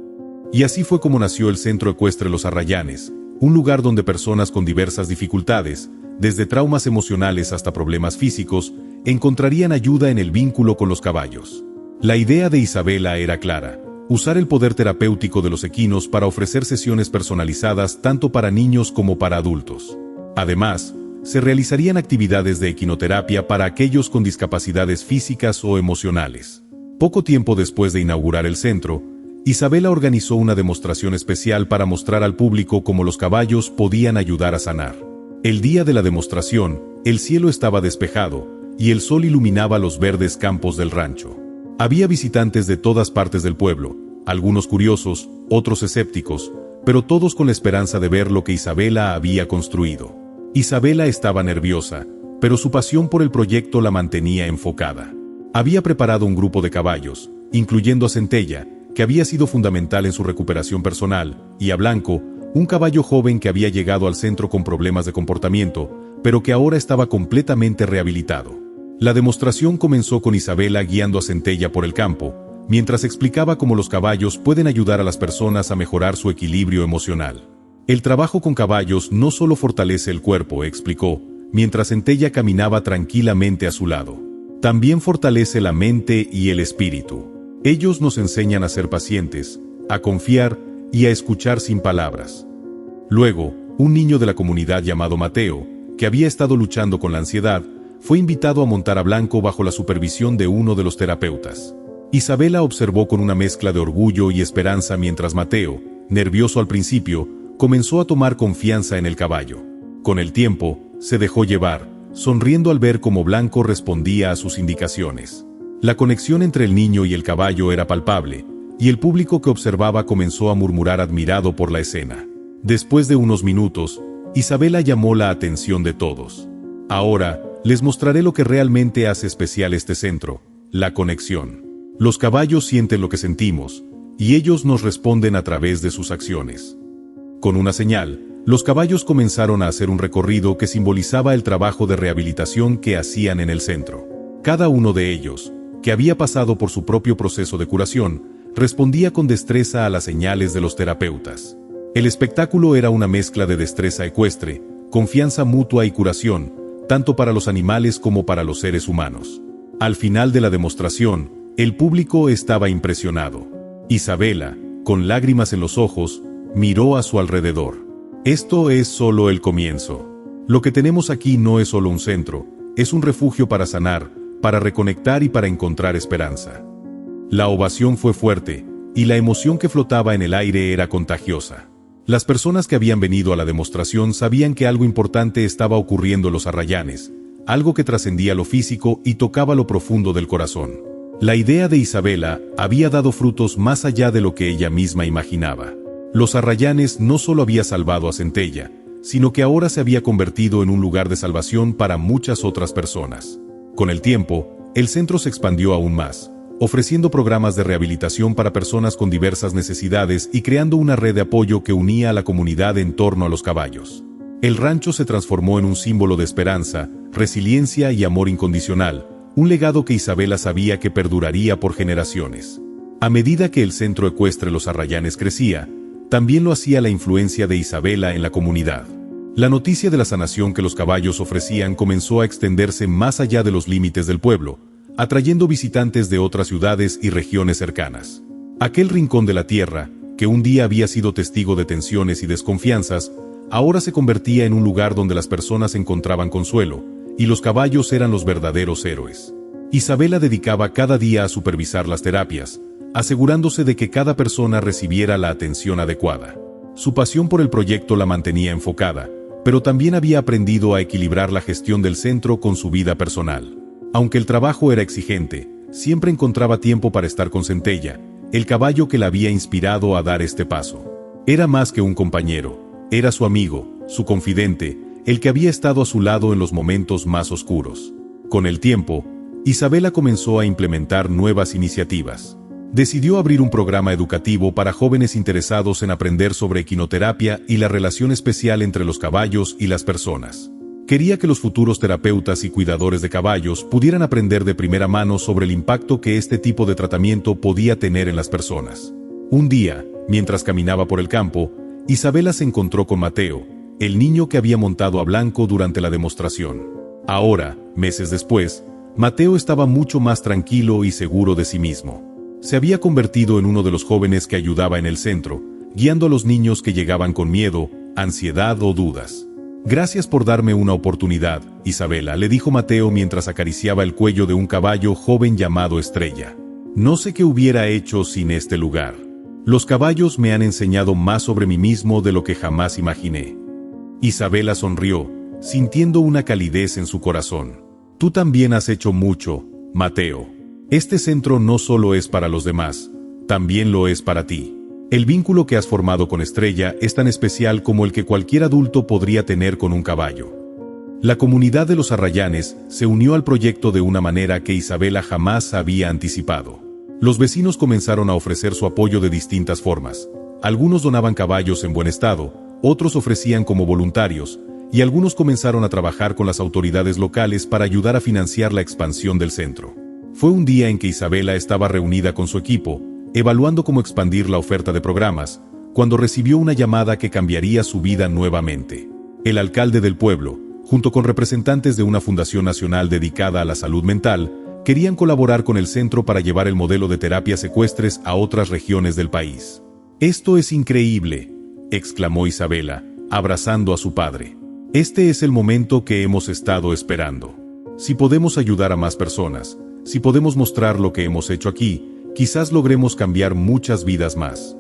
S1: Y así fue como nació el Centro Ecuestre Los Arrayanes, un lugar donde personas con diversas dificultades, desde traumas emocionales hasta problemas físicos, encontrarían ayuda en el vínculo con los caballos. La idea de Isabela era clara: usar el poder terapéutico de los equinos para ofrecer sesiones personalizadas tanto para niños como para adultos. Además, se realizarían actividades de equinoterapia para aquellos con discapacidades físicas o emocionales. Poco tiempo después de inaugurar el centro, Isabela organizó una demostración especial para mostrar al público cómo los caballos podían ayudar a sanar. El día de la demostración, el cielo estaba despejado, y el sol iluminaba los verdes campos del rancho. Había visitantes de todas partes del pueblo, algunos curiosos, otros escépticos, pero todos con la esperanza de ver lo que Isabela había construido. Isabela estaba nerviosa, pero su pasión por el proyecto la mantenía enfocada. Había preparado un grupo de caballos, incluyendo a Centella, que había sido fundamental en su recuperación personal, y a Blanco, un caballo joven que había llegado al centro con problemas de comportamiento, pero que ahora estaba completamente rehabilitado. La demostración comenzó con Isabela guiando a Centella por el campo, mientras explicaba cómo los caballos pueden ayudar a las personas a mejorar su equilibrio emocional. «El trabajo con caballos no solo fortalece el cuerpo», explicó, mientras Centella caminaba tranquilamente a su lado. «También fortalece la mente y el espíritu. Ellos nos enseñan a ser pacientes, a confiar y a escuchar sin palabras». Luego, un niño de la comunidad llamado Mateo, que había estado luchando con la ansiedad, fue invitado a montar a Blanco bajo la supervisión de uno de los terapeutas. Isabela observó con una mezcla de orgullo y esperanza mientras Mateo, nervioso al principio, comenzó a tomar confianza en el caballo. Con el tiempo, se dejó llevar, sonriendo al ver cómo Blanco respondía a sus indicaciones. La conexión entre el niño y el caballo era palpable, y el público que observaba comenzó a murmurar admirado por la escena. Después de unos minutos, Isabela llamó la atención de todos. «Ahora, les mostraré lo que realmente hace especial este centro: la conexión. Los caballos sienten lo que sentimos, y ellos nos responden a través de sus acciones». Con una señal, los caballos comenzaron a hacer un recorrido que simbolizaba el trabajo de rehabilitación que hacían en el centro. Cada uno de ellos, que había pasado por su propio proceso de curación, respondía con destreza a las señales de los terapeutas. El espectáculo era una mezcla de destreza ecuestre, confianza mutua y curación, tanto para los animales como para los seres humanos. Al final de la demostración, el público estaba impresionado. Isabela, con lágrimas en los ojos, miró a su alrededor. «Esto es solo el comienzo. Lo que tenemos aquí no es solo un centro, es un refugio para sanar, para reconectar y para encontrar esperanza». La ovación fue fuerte, y la emoción que flotaba en el aire era contagiosa. Las personas que habían venido a la demostración sabían que algo importante estaba ocurriendo en Los Arrayanes, algo que trascendía lo físico y tocaba lo profundo del corazón. La idea de Isabela había dado frutos más allá de lo que ella misma imaginaba. Los Arrayanes no solo había salvado a Centella, sino que ahora se había convertido en un lugar de salvación para muchas otras personas. Con el tiempo, el centro se expandió aún más, ofreciendo programas de rehabilitación para personas con diversas necesidades y creando una red de apoyo que unía a la comunidad en torno a los caballos. El rancho se transformó en un símbolo de esperanza, resiliencia y amor incondicional, un legado que Isabela sabía que perduraría por generaciones. A medida que el Centro Ecuestre Los Arrayanes crecía, también lo hacía la influencia de Isabela en la comunidad. La noticia de la sanación que los caballos ofrecían comenzó a extenderse más allá de los límites del pueblo, atrayendo visitantes de otras ciudades y regiones cercanas. Aquel rincón de la tierra, que un día había sido testigo de tensiones y desconfianzas, ahora se convertía en un lugar donde las personas encontraban consuelo, y los caballos eran los verdaderos héroes. Isabela dedicaba cada día a supervisar las terapias, asegurándose de que cada persona recibiera la atención adecuada. Su pasión por el proyecto la mantenía enfocada, pero también había aprendido a equilibrar la gestión del centro con su vida personal. Aunque el trabajo era exigente, siempre encontraba tiempo para estar con Centella, el caballo que la había inspirado a dar este paso. Era más que un compañero, era su amigo, su confidente, el que había estado a su lado en los momentos más oscuros. Con el tiempo, Isabela comenzó a implementar nuevas iniciativas. Decidió abrir un programa educativo para jóvenes interesados en aprender sobre equinoterapia y la relación especial entre los caballos y las personas. Quería que los futuros terapeutas y cuidadores de caballos pudieran aprender de primera mano sobre el impacto que este tipo de tratamiento podía tener en las personas. Un día, mientras caminaba por el campo, Isabela se encontró con Mateo, el niño que había montado a Blanco durante la demostración. Ahora, meses después, Mateo estaba mucho más tranquilo y seguro de sí mismo. Se había convertido en uno de los jóvenes que ayudaba en el centro, guiando a los niños que llegaban con miedo, ansiedad o dudas. «Gracias por darme una oportunidad, Isabela», le dijo Mateo mientras acariciaba el cuello de un caballo joven llamado Estrella. «No sé qué hubiera hecho sin este lugar. Los caballos me han enseñado más sobre mí mismo de lo que jamás imaginé». Isabela sonrió, sintiendo una calidez en su corazón. «Tú también has hecho mucho, Mateo. Este centro no solo es para los demás, también lo es para ti. El vínculo que has formado con Estrella es tan especial como el que cualquier adulto podría tener con un caballo». La comunidad de los Arrayanes se unió al proyecto de una manera que Isabela jamás había anticipado. Los vecinos comenzaron a ofrecer su apoyo de distintas formas. Algunos donaban caballos en buen estado, otros ofrecían como voluntarios, y algunos comenzaron a trabajar con las autoridades locales para ayudar a financiar la expansión del centro. Fue un día en que Isabela estaba reunida con su equipo, evaluando cómo expandir la oferta de programas, cuando recibió una llamada que cambiaría su vida nuevamente. El alcalde del pueblo, junto con representantes de una fundación nacional dedicada a la salud mental, querían colaborar con el centro para llevar el modelo de terapias ecuestres a otras regiones del país. «Esto es increíble», exclamó Isabela, abrazando a su padre. «Este es el momento que hemos estado esperando. Si podemos ayudar a más personas, si podemos mostrar lo que hemos hecho aquí, quizás logremos cambiar muchas vidas más».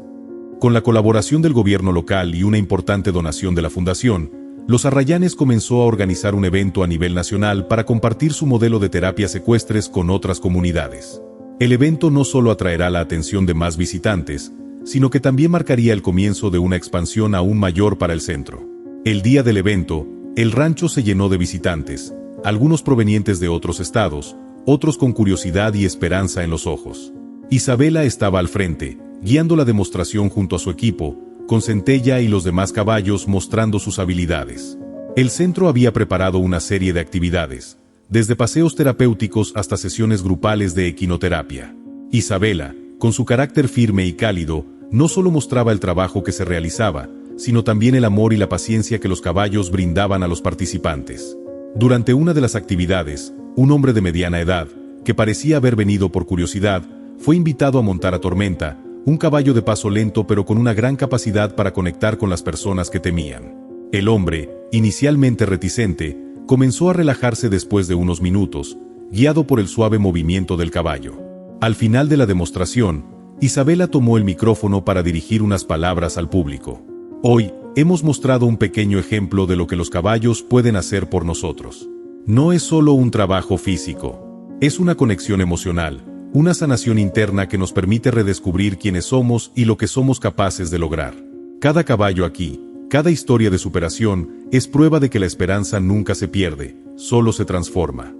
S1: Con la colaboración del gobierno local y una importante donación de la fundación, Los Arrayanes comenzó a organizar un evento a nivel nacional para compartir su modelo de terapias ecuestres con otras comunidades. El evento no solo atraerá la atención de más visitantes, sino que también marcaría el comienzo de una expansión aún mayor para el centro. El día del evento, el rancho se llenó de visitantes, algunos provenientes de otros estados, otros con curiosidad y esperanza en los ojos. Isabela estaba al frente, guiando la demostración junto a su equipo, con Centella y los demás caballos mostrando sus habilidades. El centro había preparado una serie de actividades, desde paseos terapéuticos hasta sesiones grupales de equinoterapia. Isabela, con su carácter firme y cálido, no solo mostraba el trabajo que se realizaba, sino también el amor y la paciencia que los caballos brindaban a los participantes. Durante una de las actividades, un hombre de mediana edad, que parecía haber venido por curiosidad, fue invitado a montar a Tormenta, un caballo de paso lento pero con una gran capacidad para conectar con las personas que temían. El hombre, inicialmente reticente, comenzó a relajarse después de unos minutos, guiado por el suave movimiento del caballo. Al final de la demostración, Isabela tomó el micrófono para dirigir unas palabras al público. Hoy, hemos mostrado un pequeño ejemplo de lo que los caballos pueden hacer por nosotros. No es solo un trabajo físico, es una conexión emocional, una sanación interna que nos permite redescubrir quiénes somos y lo que somos capaces de lograr. Cada caballo aquí, cada historia de superación, es prueba de que la esperanza nunca se pierde, solo se transforma.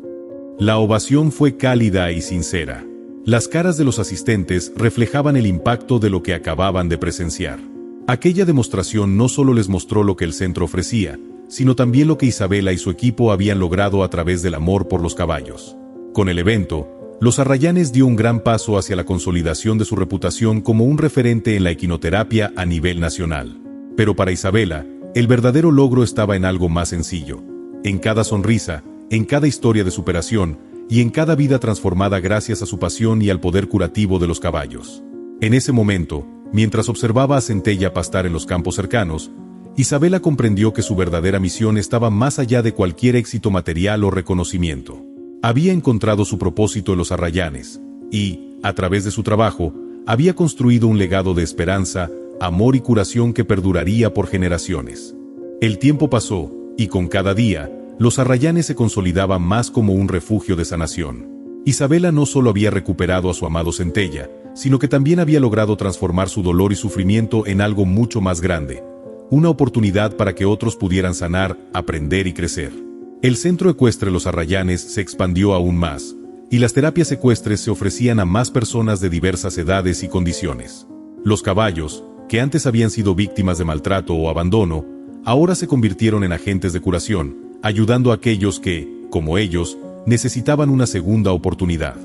S1: La ovación fue cálida y sincera. Las caras de los asistentes reflejaban el impacto de lo que acababan de presenciar. Aquella demostración no solo les mostró lo que el centro ofrecía, sino también lo que Isabela y su equipo habían logrado a través del amor por los caballos. Con el evento, Los Arrayanes dio un gran paso hacia la consolidación de su reputación como un referente en la equinoterapia a nivel nacional. Pero para Isabela, el verdadero logro estaba en algo más sencillo, en cada sonrisa, en cada historia de superación y en cada vida transformada gracias a su pasión y al poder curativo de los caballos. En ese momento, mientras observaba a Centella pastar en los campos cercanos, Isabela comprendió que su verdadera misión estaba más allá de cualquier éxito material o reconocimiento. Había encontrado su propósito en los Arrayanes y, a través de su trabajo, había construido un legado de esperanza, amor y curación que perduraría por generaciones. El tiempo pasó, y con cada día, los Arrayanes se consolidaban más como un refugio de sanación. Isabela no solo había recuperado a su amado Centella, sino que también había logrado transformar su dolor y sufrimiento en algo mucho más grande, una oportunidad para que otros pudieran sanar, aprender y crecer. El centro ecuestre Los Arrayanes se expandió aún más, y las terapias ecuestres se ofrecían a más personas de diversas edades y condiciones. Los caballos, que antes habían sido víctimas de maltrato o abandono, ahora se convirtieron en agentes de curación, ayudando a aquellos que, como ellos, necesitaban una segunda oportunidad.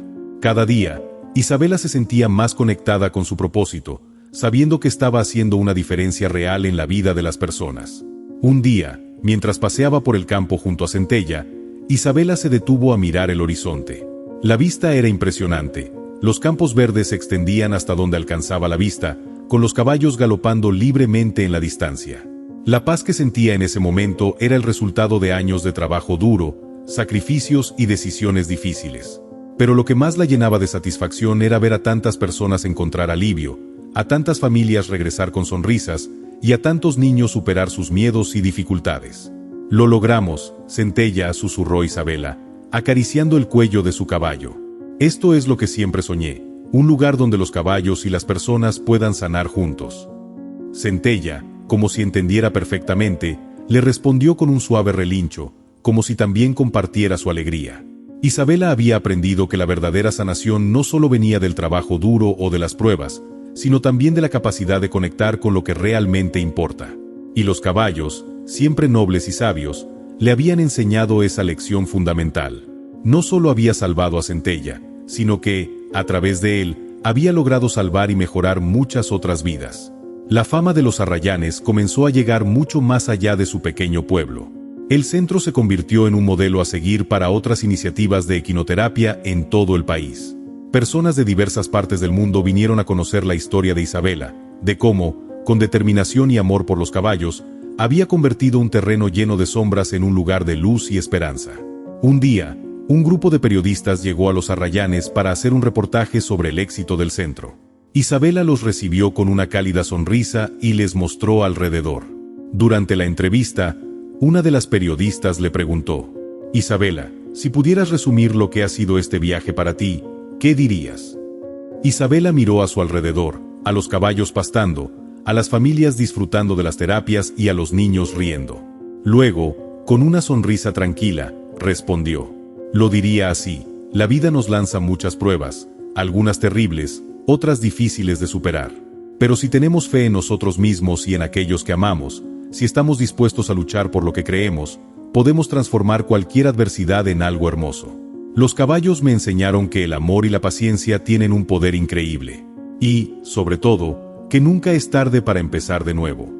S1: Cada día, Isabela se sentía más conectada con su propósito, sabiendo que estaba haciendo una diferencia real en la vida de las personas. Un día, mientras paseaba por el campo junto a Centella, Isabela se detuvo a mirar el horizonte. La vista era impresionante. Los campos verdes se extendían hasta donde alcanzaba la vista, con los caballos galopando libremente en la distancia. La paz que sentía en ese momento era el resultado de años de trabajo duro, sacrificios y decisiones difíciles. Pero lo que más la llenaba de satisfacción era ver a tantas personas encontrar alivio, a tantas familias regresar con sonrisas y a tantos niños superar sus miedos y dificultades. «Lo logramos», Centella susurró Isabela, acariciando el cuello de su caballo. «Esto es lo que siempre soñé, un lugar donde los caballos y las personas puedan sanar juntos». Centella, como si entendiera perfectamente, le respondió con un suave relincho, como si también compartiera su alegría. Isabela había aprendido que la verdadera sanación no solo venía del trabajo duro o de las pruebas, sino también de la capacidad de conectar con lo que realmente importa. Y los caballos, siempre nobles y sabios, le habían enseñado esa lección fundamental. No solo había salvado a Centella, sino que, a través de él, había logrado salvar y mejorar muchas otras vidas. La fama de los Arrayanes comenzó a llegar mucho más allá de su pequeño pueblo. El centro se convirtió en un modelo a seguir para otras iniciativas de equinoterapia en todo el país. Personas de diversas partes del mundo vinieron a conocer la historia de Isabela, de cómo, con determinación y amor por los caballos, había convertido un terreno lleno de sombras en un lugar de luz y esperanza. Un día, un grupo de periodistas llegó a Los Arrayanes para hacer un reportaje sobre el éxito del centro. Isabela los recibió con una cálida sonrisa y les mostró alrededor. Durante la entrevista, una de las periodistas le preguntó: «Isabela, si pudieras resumir lo que ha sido este viaje para ti, ¿qué dirías?». Isabela miró a su alrededor, a los caballos pastando, a las familias disfrutando de las terapias y a los niños riendo. Luego, con una sonrisa tranquila, respondió: «Lo diría así, la vida nos lanza muchas pruebas, algunas terribles, otras difíciles de superar. Pero si tenemos fe en nosotros mismos y en aquellos que amamos, si estamos dispuestos a luchar por lo que creemos, podemos transformar cualquier adversidad en algo hermoso». Los caballos me enseñaron que el amor y la paciencia tienen un poder increíble. Y, sobre todo, que nunca es tarde para empezar de nuevo.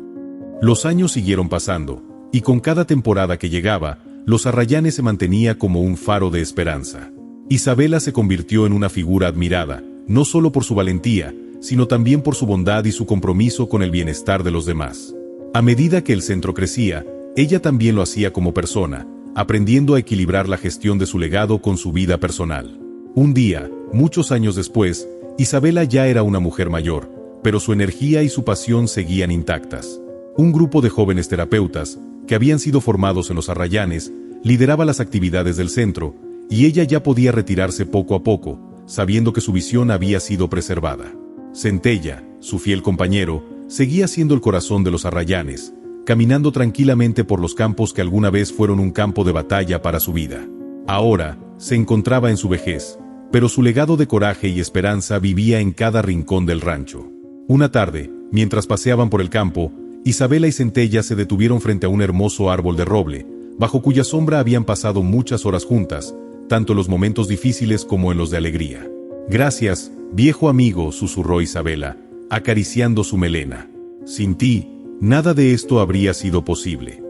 S1: Los años siguieron pasando, y con cada temporada que llegaba, Los Arrayanes se mantenía como un faro de esperanza. Isabela se convirtió en una figura admirada, no solo por su valentía, sino también por su bondad y su compromiso con el bienestar de los demás. A medida que el centro crecía, ella también lo hacía como persona, aprendiendo a equilibrar la gestión de su legado con su vida personal. Un día, muchos años después, Isabela ya era una mujer mayor, pero su energía y su pasión seguían intactas. Un grupo de jóvenes terapeutas, que habían sido formados en Los Arrayanes, lideraba las actividades del centro, y ella ya podía retirarse poco a poco, sabiendo que su visión había sido preservada. Centella, su fiel compañero, seguía siendo el corazón de Los Arrayanes, caminando tranquilamente por los campos que alguna vez fueron un campo de batalla para su vida. Ahora, se encontraba en su vejez, pero su legado de coraje y esperanza vivía en cada rincón del rancho. Una tarde, mientras paseaban por el campo, Isabela y Centella se detuvieron frente a un hermoso árbol de roble, bajo cuya sombra habían pasado muchas horas juntas, tanto en los momentos difíciles como en los de alegría. «Gracias, viejo amigo», susurró Isabela, acariciando su melena. «Sin ti, nada de esto habría sido posible.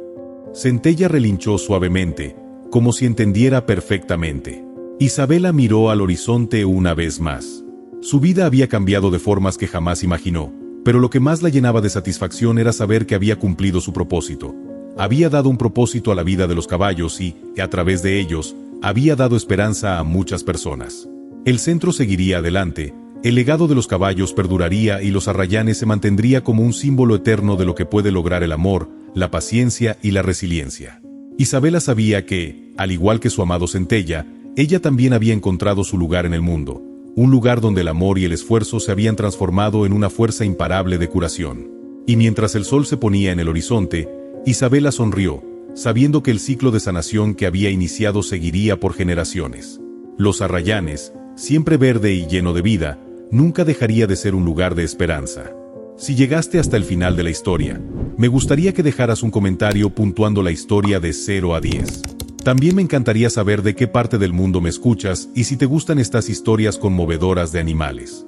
S1: Centella relinchó suavemente, como si entendiera perfectamente. Isabela miró al horizonte una vez más. Su vida había cambiado de formas que jamás imaginó, pero lo que más la llenaba de satisfacción era saber que había cumplido su propósito. Había dado un propósito a la vida de los caballos y, a través de ellos, había dado esperanza a muchas personas. El centro seguiría adelante, el legado de los caballos perduraría y los arrayanes se mantendría como un símbolo eterno de lo que puede lograr el amor, la paciencia y la resiliencia. Isabela sabía que, al igual que su amado Centella, ella también había encontrado su lugar en el mundo, un lugar donde el amor y el esfuerzo se habían transformado en una fuerza imparable de curación. Y mientras el sol se ponía en el horizonte, Isabela sonrió, sabiendo que el ciclo de sanación que había iniciado seguiría por generaciones. Los Arrayanes, siempre verde y lleno de vida, nunca dejaría de ser un lugar de esperanza. Si llegaste hasta el final de la historia, me gustaría que dejaras un comentario puntuando la historia de 0 a 10. También me encantaría saber de qué parte del mundo me escuchas y si te gustan estas historias conmovedoras de animales.